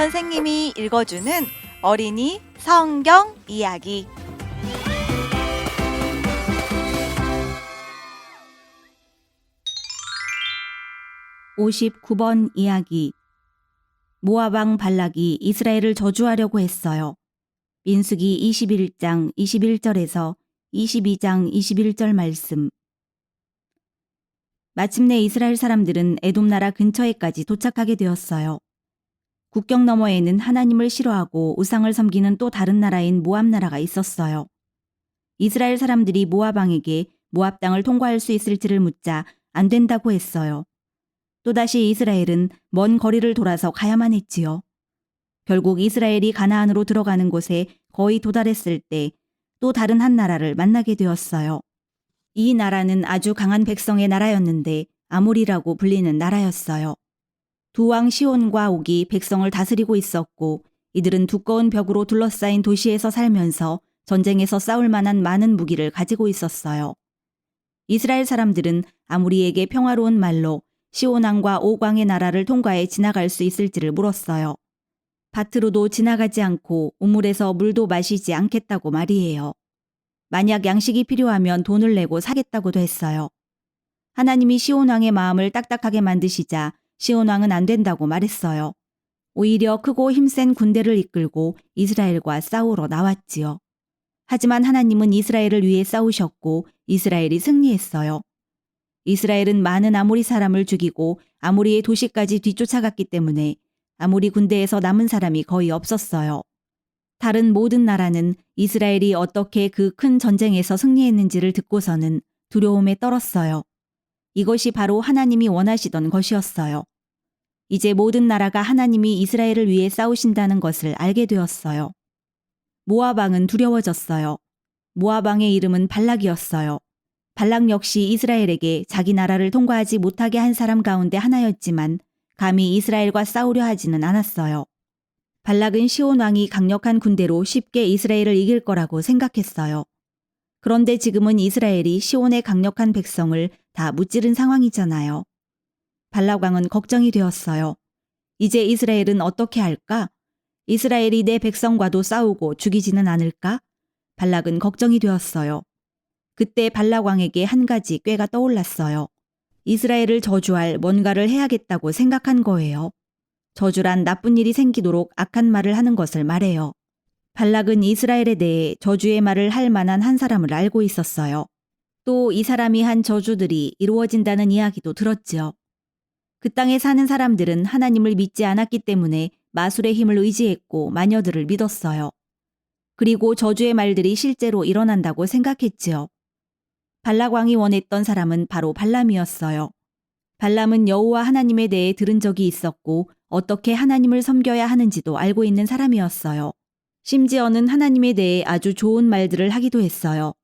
선생님이 읽어주는 어린이 성경 이야기. (59번) 이야기. 모압 왕 발락이 이스라엘을 저주하려고 했어요. 민수기 21장 21절에서 22장 21절 말씀. 마침내 이스라엘 사람들은 에돔 나라 근처에까지 도착하게 되었어요. 국경 너머에는 하나님을 싫어하고 우상을 섬기는 또 다른 나라인 모압 나라가 있었어요. 이스라엘 사람들이 모압 왕에게 모압 땅을 통과할 수 있을지를 묻자 안 된다고 했어요. 또다시 이스라엘은 먼 거리를 돌아서 가야만 했지요. 결국 이스라엘이 가나안으로 들어가는 곳에 거의 도달했을 때 또 다른 한 나라를 만나게 되었어요. 이 나라는 아주 강한 백성의 나라였는데 아몰이라고 불리는 나라였어요. 두 왕 시온과 옥이 백성을 다스리고 있었고 이들은 두꺼운 벽으로 둘러싸인 도시에서 살면서 전쟁에서 싸울 만한 많은 무기를 가지고 있었어요. 이스라엘 사람들은 아모리에게 평화로운 말로 시온 왕과 옥 왕의 나라를 통과해 지나갈 수 있을지를 물었어요. 밭으로도 지나가지 않고 우물에서 물도 마시지 않겠다고 말이에요. 만약 양식이 필요하면 돈을 내고 사겠다고도 했어요. 하나님이 시온 왕의 마음을 딱딱하게 만드시자 시온 왕은 안 된다고 말했어요. 오히려 크고 힘센 군대를 이끌고 이스라엘과 싸우러 나왔지요. 하지만 하나님은 이스라엘을 위해 싸우셨고 이스라엘이 승리했어요. 이스라엘은 많은 아모리 사람을 죽이고 아모리의 도시까지 뒤쫓아갔기 때문에 아모리 군대에서 남은 사람이 거의 없었어요. 다른 모든 나라는 이스라엘이 어떻게 그 큰 전쟁에서 승리했는지를 듣고서는 두려움에 떨었어요. 이것이 바로 하나님이 원하시던 것이었어요. 이제 모든 나라가 하나님이 이스라엘을 위해 싸우신다는 것을 알게 되었어요. 모압 왕은 두려워졌어요. 모압 왕의 이름은 발락이었어요. 발락 역시 이스라엘에게 자기 나라를 통과하지 못하게 한 사람 가운데 하나였지만 감히 이스라엘과 싸우려 하지는 않았어요. 발락은 시온 왕이 강력한 군대로 쉽게 이스라엘을 이길 거라고 생각했어요. 그런데 지금은 이스라엘이 시온의 강력한 백성을 다 무찌른 상황이잖아요. 발락 왕은 걱정이 되었어요. 이제 이스라엘은 어떻게 할까? 이스라엘이 내 백성과도 싸우고 죽이지는 않을까? 발락은 걱정이 되었어요. 그때 발락 왕에게 한 가지 꾀가 떠올랐어요. 이스라엘을 저주할 뭔가를 해야겠다고 생각한 거예요. 저주란 나쁜 일이 생기도록 악한 말을 하는 것을 말해요. 발락은 이스라엘에 대해 저주의 말을 할 만한 한 사람을 알고 있었어요. 또 이 사람이 한 저주들이 이루어진다는 이야기도 들었지요. 그 땅에 사는 사람들은 하나님을 믿지 않았기 때문에 마술의 힘을 의지했고 마녀들을 믿었어요. 그리고 저주의 말들이 실제로 일어난다고 생각했지요. 발락 왕이 원했던 사람은 바로 발람이었어요. 발람은 여호와 하나님에 대해 들은 적이 있었고 어떻게 하나님을 섬겨야 하는지도 알고 있는 사람이었어요. 심지어는 하나님에 대해 아주 좋은 말들을 하기도 했어요.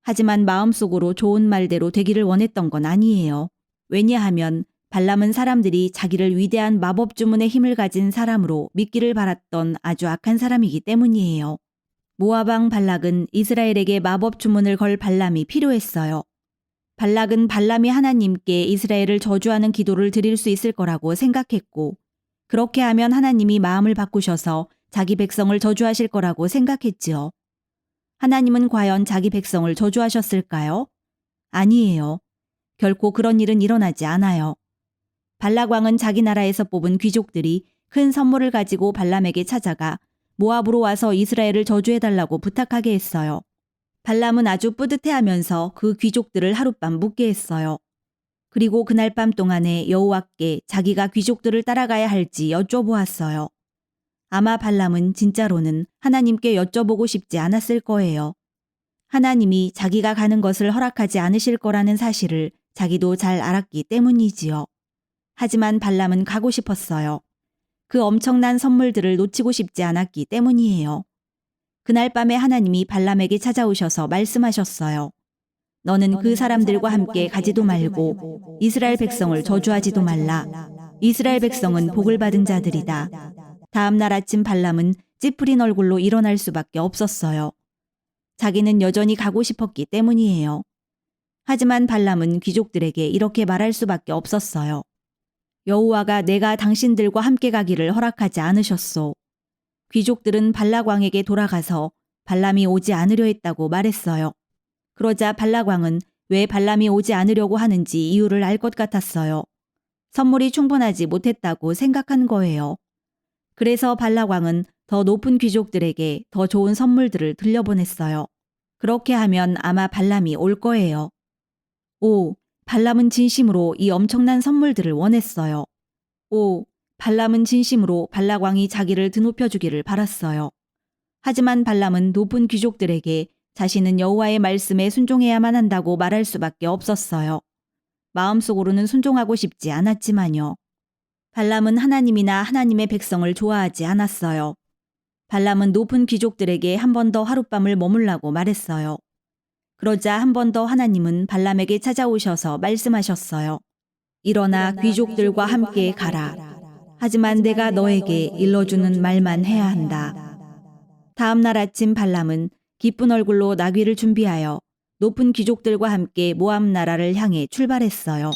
하지만 마음속으로 좋은 말대로 되기를 원했던 건 아니에요. 왜냐하면 발람은 사람들이 자기를 위대한 마법 주문의 힘을 가진 사람으로 믿기를 바랐던 아주 악한 사람이기 때문이에요. 모압 왕 발락은 이스라엘에게 마법 주문을 걸 발람이 필요했어요. 발락은 발람이 하나님께 이스라엘을 저주하는 기도를 드릴 수 있을 거라고 생각했고 그렇게 하면 하나님이 마음을 바꾸셔서 자기 백성을 저주하실 거라고 생각했지요. 하나님은 과연 자기 백성을 저주하셨을까요? 아니에요. 결코 그런 일은 일어나지 않아요. 발락 왕은 자기 나라에서 뽑은 귀족들이 큰 선물을 가지고 발람에게 찾아가 모압으로 와서 이스라엘을 저주해달라고 부탁하게 했어요. 발람은 아주 뿌듯해하면서 그 귀족들을 하룻밤 묵게 했어요. 그리고 그날 밤 동안에 여호와께 자기가 귀족들을 따라가야 할지 여쭤보았어요. 아마 발람은 진짜로는 하나님께 여쭤보고 싶지 않았을 거예요. 하나님이 자기가 가는 것을 허락하지 않으실 거라는 사실을 자기도 잘 알았기 때문이지요. 하지만 발람은 가고 싶었어요. 그 엄청난 선물들을 놓치고 싶지 않았기 때문이에요. 그날 밤에 하나님이 발람에게 찾아오셔서 말씀하셨어요. 너는 그 사람들과 함께 가지도 말고 이스라엘 백성을 저주하지도 말라. 이스라엘 백성은 복을 받은 자들이다. 다음 날 아침 발람은 찌푸린 얼굴로 일어날 수밖에 없었어요. 자기는 여전히 가고 싶었기 때문이에요. 하지만 발람은 귀족들에게 이렇게 말할 수밖에 없었어요. 여호와가 내가 당신들과 함께 가기를 허락하지 않으셨소. 귀족들은 발락 왕에게 돌아가서 발람이 오지 않으려 했다고 말했어요. 그러자 발락 왕은 왜 발람이 오지 않으려고 하는지 이유를 알 것 같았어요. 선물이 충분하지 못했다고 생각한 거예요. 그래서 발락 왕은 더 높은 귀족들에게 더 좋은 선물들을 들려보냈어요. 그렇게 하면 아마 발람이 올 거예요. 오, 발람은 진심으로 이 엄청난 선물들을 원했어요. 오, 발람은 진심으로 발락 왕이 자기를 드높여 주기를 바랐어요. 하지만 발람은 높은 귀족들에게 자신은 여호와의 말씀에 순종해야만 한다고 말할 수밖에 없었어요. 마음속으로는 순종하고 싶지 않았지만요. 발람은 하나님이나 하나님의 백성을 좋아하지 않았어요. 발람은 높은 귀족들에게 한 번 더 하룻밤을 머물라고 말했어요. 그러자 한 번 더 하나님은 발람에게 찾아오셔서 말씀하셨어요. 일어나 귀족들과 함께 가라. 하지만 내가 너에게 일러주는 말만 해야 한다. 다음 날 아침 발람은 기쁜 얼굴로 나귀를 준비하여 높은 귀족들과 함께 모압 나라를 향해 출발했어요.